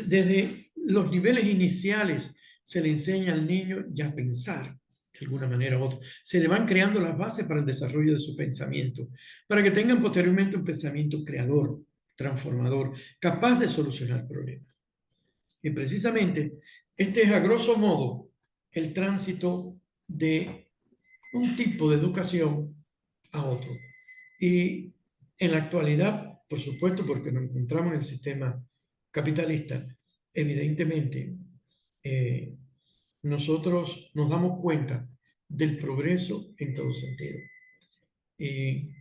Desde los niveles iniciales se le enseña al niño ya a pensar de alguna manera u otra. Se le van creando las bases para el desarrollo de su pensamiento, para que tengan posteriormente un pensamiento creador, transformador, capaz de solucionar problemas. Y precisamente este es a grosso modo el tránsito de un tipo de educación a otro. Y en la actualidad, por supuesto, porque nos encontramos en el sistema capitalista, evidentemente, nosotros nos damos cuenta del progreso en todo sentido. Y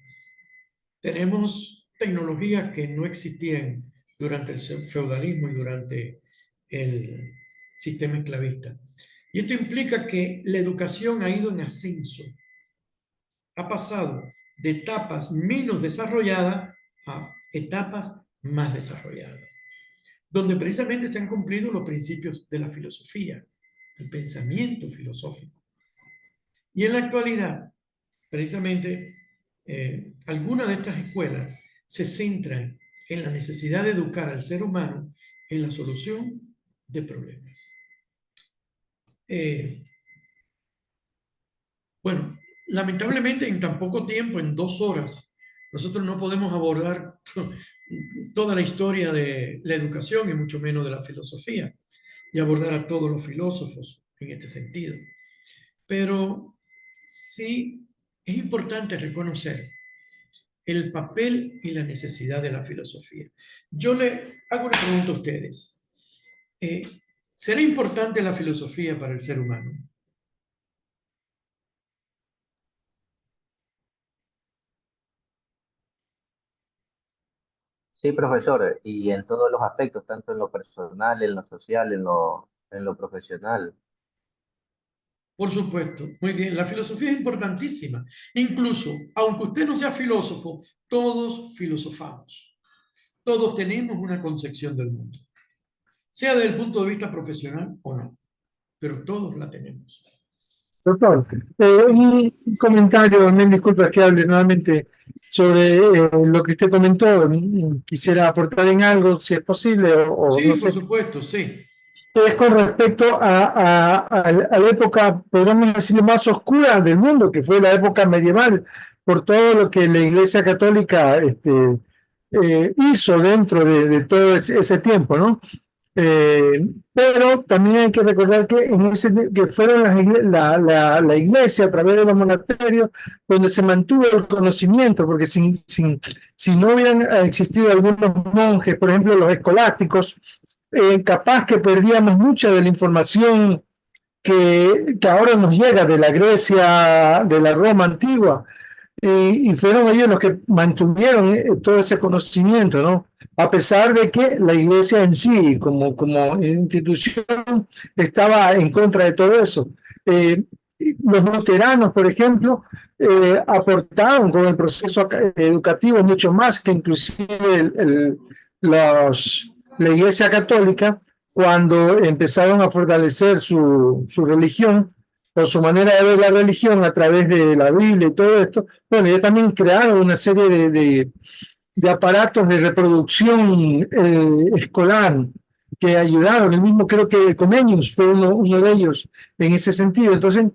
tenemos tecnologías que no existían durante el feudalismo y durante el sistema esclavista. Y esto implica que la educación ha ido en ascenso. Ha pasado de etapas menos desarrolladas a etapas más desarrolladas, donde precisamente se han cumplido los principios de la filosofía, el pensamiento filosófico. Y en la actualidad, precisamente, algunas de estas escuelas se centran en la necesidad de educar al ser humano en la solución de problemas. Bueno, lamentablemente en tan poco tiempo, en 2 horas, nosotros no podemos abordar toda la historia de la educación y mucho menos de la filosofía y abordar a todos los filósofos en este sentido. Pero sí es importante reconocer el papel y la necesidad de la filosofía. Yo le hago una pregunta a ustedes. ¿Será importante la filosofía para el ser humano? Sí, profesor, y en todos los aspectos, tanto en lo personal, en lo social, en lo profesional. Por supuesto, muy bien. La filosofía es importantísima. Incluso, aunque usted no sea filósofo, todos filosofamos. Todos tenemos una concepción del mundo, sea desde el punto de vista profesional o no, pero todos la tenemos. Doctor, un comentario, me disculpa que hable nuevamente sobre lo que usted comentó. Quisiera aportar en algo, si es posible, o Sí, no por sé. supuesto, sí. Es con respecto a la época, podríamos decir, más oscura del mundo, que fue la época medieval, por todo lo que la Iglesia Católica hizo dentro de todo ese tiempo, ¿no? Pero también hay que recordar que, que fueron la Iglesia a través de los monasterios donde se mantuvo el conocimiento, porque si no hubieran existido algunos monjes, por ejemplo los escolásticos, capaz que perdíamos mucha de la información que ahora nos llega de la Grecia, de la Roma antigua, y fueron ellos los que mantuvieron todo ese conocimiento, ¿no? A pesar de que la Iglesia en sí, como institución, estaba en contra de todo eso. Los luteranos, por ejemplo, aportaron con el proceso educativo mucho más que inclusive la Iglesia Católica, cuando empezaron a fortalecer su religión o su manera de ver la religión a través de la Biblia y todo esto. Bueno, ellos también crearon una serie de aparatos de reproducción escolar que ayudaron. El mismo, creo que Comenius fue uno de ellos en ese sentido. Entonces,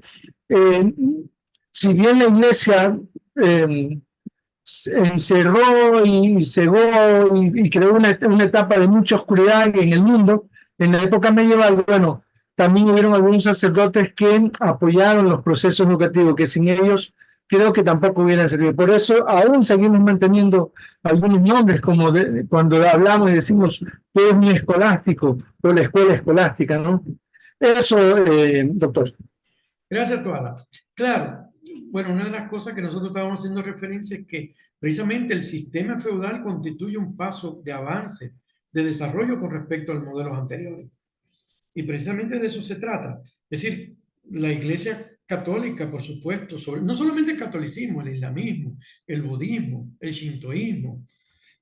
si bien la Iglesia encerró y cegó y creó una etapa de mucha oscuridad en el mundo, en la época medieval, bueno, también hubieron algunos sacerdotes que apoyaron los procesos educativos, que sin ellos creo que tampoco hubieran servido. Por eso aún seguimos manteniendo algunos nombres, como cuando hablamos y decimos que es muy escolástico, o la escuela escolástica, ¿no? Eso, doctor. Gracias, Tuala. Claro, bueno, una de las cosas que nosotros estábamos haciendo referencia es que precisamente el sistema feudal constituye un paso de avance, de desarrollo con respecto a los modelos anteriores. Y precisamente de eso se trata. Es decir, la Iglesia Católica, por supuesto, no solamente el catolicismo, el islamismo, el budismo, el shintoísmo,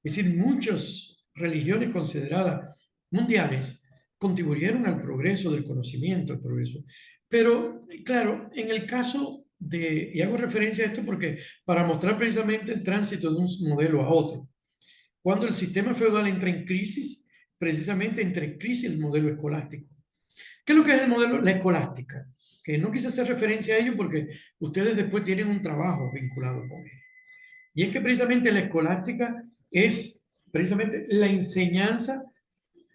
es decir, muchas religiones consideradas mundiales contribuyeron al progreso del conocimiento, al progreso. Pero, claro, en el caso y hago referencia a esto porque para mostrar precisamente el tránsito de un modelo a otro. Cuando el sistema feudal entra en crisis, precisamente entra en crisis el modelo escolástico. ¿Qué es lo que es el modelo? La escolástica, que no quise hacer referencia a ello porque ustedes después tienen un trabajo vinculado con él. Y es que precisamente la escolástica es precisamente la enseñanza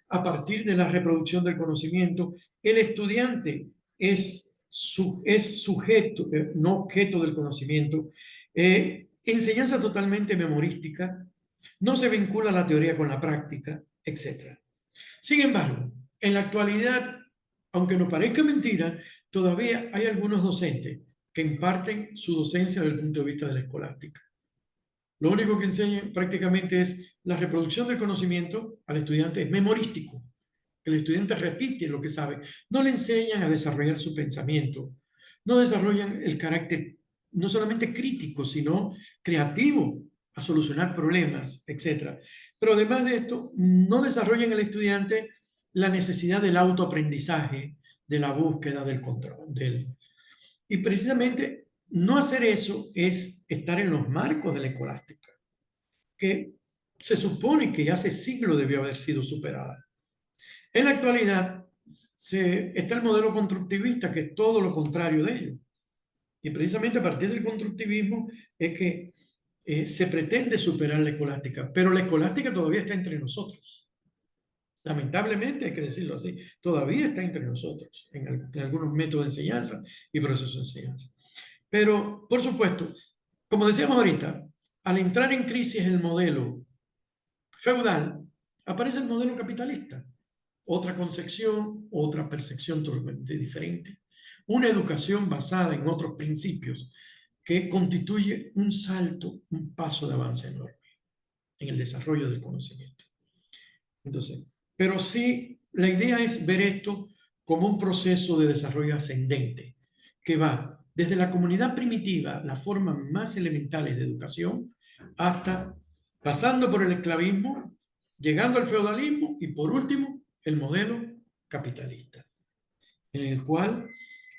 a partir de la reproducción del conocimiento. El estudiante es sujeto, no objeto del conocimiento. Enseñanza totalmente memorística, no se vincula la teoría con la práctica, etc. Sin embargo, en la actualidad, aunque nos parezca mentira, todavía hay algunos docentes que imparten su docencia desde el punto de vista de la escolástica. Lo único que enseñan prácticamente es la reproducción del conocimiento al estudiante, es memorístico. El estudiante repite lo que sabe. No le enseñan a desarrollar su pensamiento. No desarrollan el carácter no solamente crítico, sino creativo, a solucionar problemas, etc. Pero además de esto, no desarrollan en el estudiante la necesidad del autoaprendizaje, de la búsqueda del control. Y precisamente no hacer eso es estar en los marcos de la escolástica, que se supone que hace siglos debió haber sido superada. En la actualidad está el modelo constructivista, que es todo lo contrario de ello. Y precisamente a partir del constructivismo es que se pretende superar la escolástica, pero la escolástica todavía está entre nosotros. Lamentablemente, hay que decirlo así, todavía está entre nosotros en algunos métodos de enseñanza y procesos de enseñanza. Pero, por supuesto, como decíamos ahorita, al entrar en crisis el modelo feudal, aparece el modelo capitalista. Otra concepción, otra percepción totalmente diferente. Una educación basada en otros principios que constituye un salto, un paso de avance enorme en el desarrollo del conocimiento. Entonces, pero sí, la idea es ver esto como un proceso de desarrollo ascendente que va desde la comunidad primitiva, las formas más elementales de educación, hasta pasando por el esclavismo, llegando al feudalismo y por último, el modelo capitalista, en el cual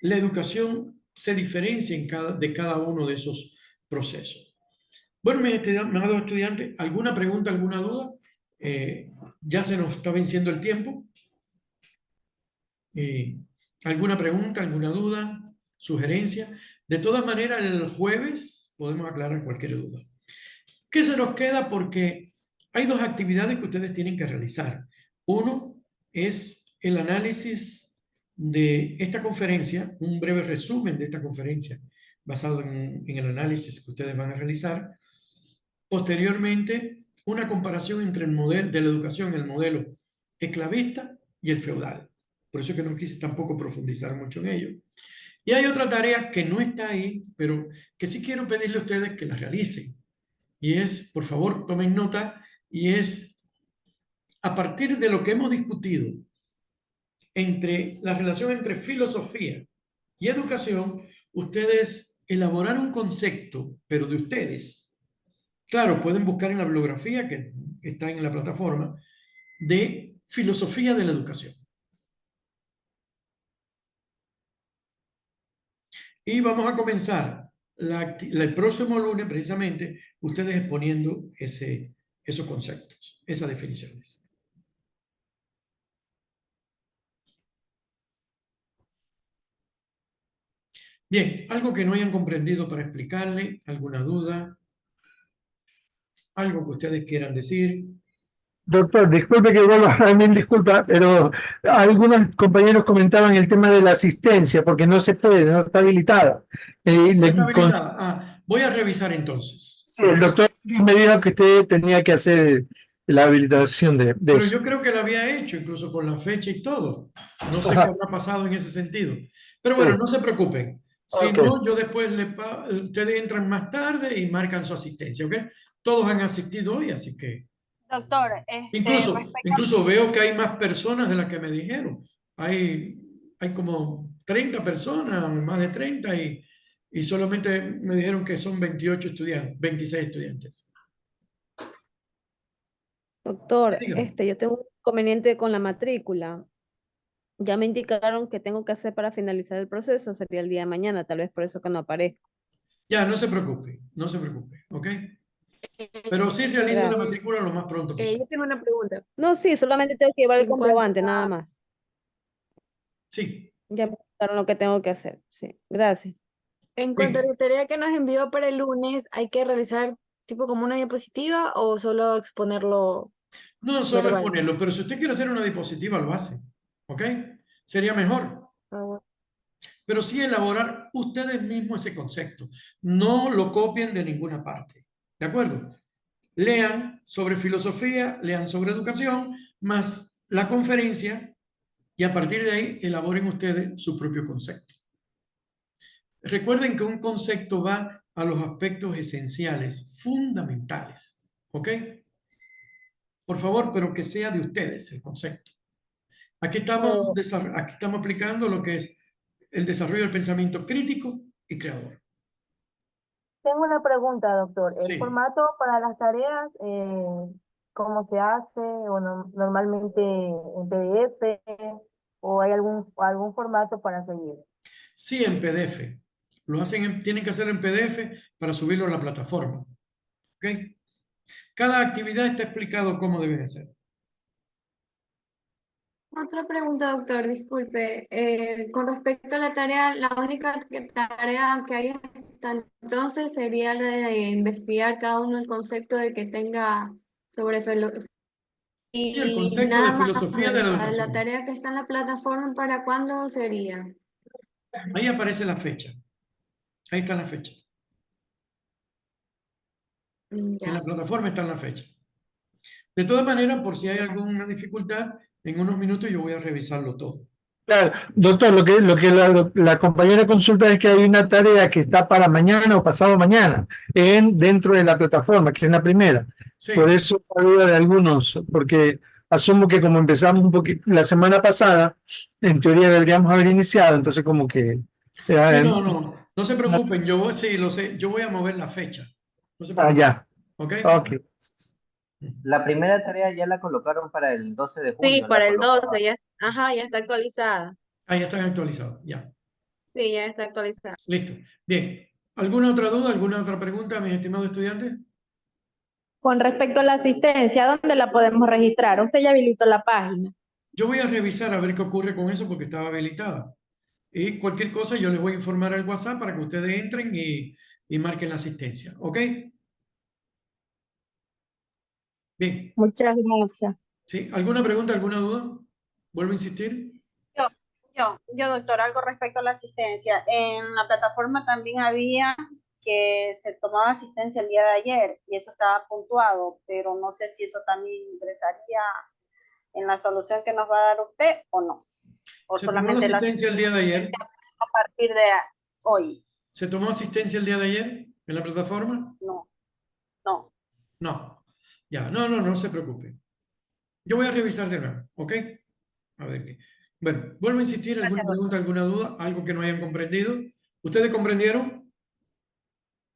la educación se diferencia de cada uno de esos procesos. Bueno, mis estimados estudiantes, ¿alguna pregunta, alguna duda? Ya se nos está venciendo el tiempo. ¿Alguna pregunta, alguna duda, sugerencia? De todas maneras, el jueves podemos aclarar cualquier duda. ¿Qué se nos queda? Porque hay dos actividades que ustedes tienen que realizar. Uno es el análisis de esta conferencia, un breve resumen de esta conferencia basado en el análisis que ustedes van a realizar. Posteriormente, una comparación entre el modelo de la educación, el modelo esclavista y el feudal. Por eso es que no quise tampoco profundizar mucho en ello. Y hay otra tarea que no está ahí, pero que sí quiero pedirle a ustedes que la realicen. Y es, por favor, tomen nota, y es a partir de lo que hemos discutido entre la relación entre filosofía y educación, ustedes elaborar un concepto, pero de ustedes. Claro, pueden buscar en la bibliografía que está en la plataforma de filosofía de la educación. Y vamos a comenzar el próximo lunes, precisamente, ustedes exponiendo esos conceptos, esas definiciones. Bien, algo que no hayan comprendido para explicarle, alguna duda, algo que ustedes quieran decir. Doctor, disculpe que vuelva, mil disculpa, pero algunos compañeros comentaban el tema de la asistencia, porque no se puede, no está habilitada. ¿No está habilitada? Voy a revisar entonces. Sí, el doctor me dijo que usted tenía que hacer la habilitación de Pero eso. yo creo que la había hecho, incluso con la fecha y todo. No sé qué habrá pasado en ese sentido. Pero bueno, no se preocupen. Si no, yo después ustedes entran más tarde y marcan su asistencia, ¿ok? Todos han asistido hoy, así que... Doctor, Incluso veo que hay más personas de las que me dijeron. Hay como 30 personas, más de 30, y solamente me dijeron que son 28 estudiantes, 26 estudiantes. Doctor, Dígame. yo tengo un inconveniente con la matrícula. Ya me indicaron que tengo que hacer para finalizar el proceso, sería el día de mañana, tal vez por eso que no aparezco. Ya, no se preocupe, ¿ok? Pero sí realice la matrícula lo más pronto posible. Yo tengo una pregunta. No, sí, solamente tengo que llevar el En cuanto comprobante, a- nada más. Sí. Ya me indicaron lo que tengo que hacer. Sí, gracias. En cuanto a la tarea que nos envió para el lunes, ¿hay que realizar tipo como una diapositiva o solo exponerlo No solo verbal? exponerlo, pero si usted quiere hacer una diapositiva, lo hace, ¿ok? Sería mejor. Pero sí elaborar ustedes mismos ese concepto. No lo copien de ninguna parte. ¿De acuerdo? Lean sobre filosofía, lean sobre educación, más la conferencia y a partir de ahí elaboren ustedes su propio concepto. Recuerden que un concepto va a los aspectos esenciales, fundamentales. ¿Ok? Por favor, pero que sea de ustedes el concepto. Aquí estamos aplicando lo que es el desarrollo del pensamiento crítico y creador. Tengo una pregunta, doctor. ¿El Sí. formato para las tareas, cómo se hace? ¿O normalmente en PDF? ¿O hay algún formato para seguir? Sí, en PDF. Tienen que hacerlo en PDF para subirlo a la plataforma. ¿Ok? Cada actividad está explicado cómo debe de ser. Otra pregunta, doctor, disculpe. Con respecto a la tarea, la única tarea que hay hasta entonces sería la de investigar cada uno el concepto de que tenga sobre filosofía. Sí, el Y concepto nada de más, filosofía de la ¿verdad? La educación. tarea que está en la plataforma, ¿para cuándo sería? Ahí aparece la fecha. Ahí está la fecha. En la plataforma está la fecha. De todas maneras, por si hay alguna dificultad, en unos minutos yo voy a revisarlo todo. Claro, doctor, lo que la compañera consulta es que hay una tarea que está para mañana o pasado mañana dentro de la plataforma, que es la primera. Sí. Por eso la duda de algunos, porque asumo que como empezamos un poquito la semana pasada, en teoría deberíamos haber iniciado, entonces como que... No se preocupen, sí, lo sé, yo voy a mover la fecha. No se preocupen. ya. ¿Ok? La primera tarea ya la colocaron para el 12 de Sí, junio. la para el colocaron. 12, ya está actualizada. Ahí está actualizado, ya. Sí, ya está actualizada. Listo. Bien. ¿Alguna otra duda, alguna otra pregunta, mis estimados estudiantes? Con respecto a la asistencia, ¿dónde la podemos registrar? Usted ya habilitó la página. Yo voy a revisar a ver qué ocurre con eso porque estaba habilitada. Y cualquier cosa yo les voy a informar al WhatsApp para que ustedes entren y marquen la asistencia. ¿Ok? Bien. Muchas gracias. ¿Sí? ¿Alguna pregunta, alguna duda? ¿Vuelvo a insistir? Yo, doctor, algo respecto a la asistencia. En la plataforma también había que se tomaba asistencia el día de ayer y eso estaba puntuado, pero no sé si eso también ingresaría en la solución que nos va a dar usted o no. O ¿Se tomó la solamente la asistencia el día de ayer? a partir de hoy. ¿Se tomó asistencia el día de ayer en la plataforma? No. No. Ya, no se preocupe. Yo voy a revisar de nuevo, ¿ok? A ver qué. Bueno, vuelvo a insistir, ¿alguna pregunta, alguna duda? ¿Algo que no hayan comprendido? ¿Ustedes comprendieron?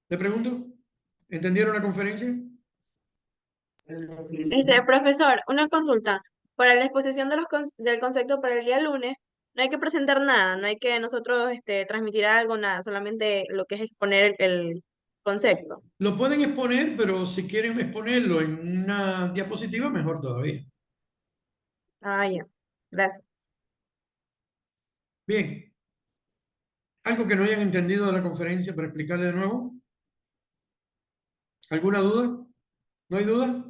¿Le pregunto? ¿Entendieron la conferencia? Profesor, una consulta. Para la exposición del concepto para el día lunes, no hay que presentar nada, no hay que nosotros transmitir algo, nada, solamente lo que es exponer el concepto. Lo pueden exponer, pero si quieren exponerlo en una diapositiva, mejor todavía. Ah, ya. Gracias. Bien. ¿Algo que no hayan entendido de la conferencia para explicarle de nuevo? ¿Alguna duda? ¿No hay duda?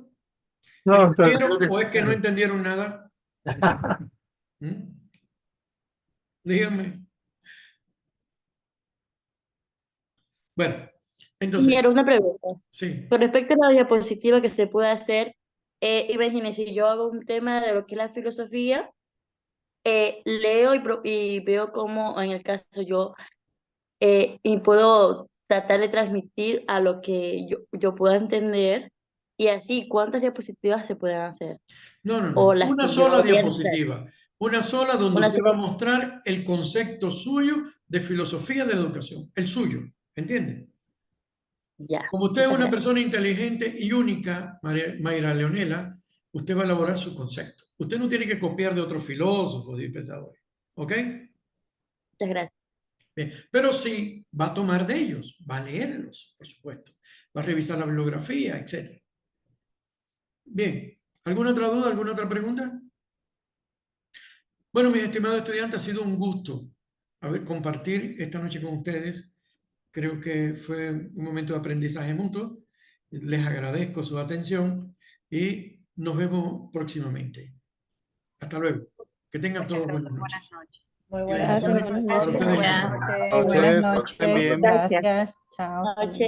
No, ¿Entendieron o es que no entendieron nada? ¿Mm? Díganme. Bueno, entonces... Mira, una pregunta. Sí. Con respecto a la diapositiva que se puede hacer, imagínese, si yo hago un tema de lo que es la filosofía, leo y veo cómo en el caso yo y puedo tratar de transmitir a lo que yo pueda entender y así, ¿cuántas diapositivas se pueden hacer? No. O las Una que yo sola realice. diapositiva. Una sola donde Una usted va a sola. mostrar el concepto suyo de filosofía de la educación. El suyo. ¿Entiende? Ya. Como usted es Muchas una gracias. persona inteligente y única, Mayra Leonela, usted va a elaborar su concepto. Usted no tiene que copiar de otros filósofos y pensadores. ¿Ok? Muchas gracias. Bien. Pero sí va a tomar de ellos, va a leerlos, por supuesto. Va a revisar la bibliografía, etc. Bien. ¿Alguna otra duda? ¿Alguna otra pregunta? Bueno, mis estimados estudiantes, ha sido un gusto compartir esta noche con ustedes. Creo que fue un momento de aprendizaje mutuo. Les agradezco su atención y nos vemos próximamente. Hasta luego. Que tengan todos buenas noches. Muy buenas noches. buenas noches. Para ustedes. Buenas Noches, que estén noches. bien. Gracias. Chao. Noche.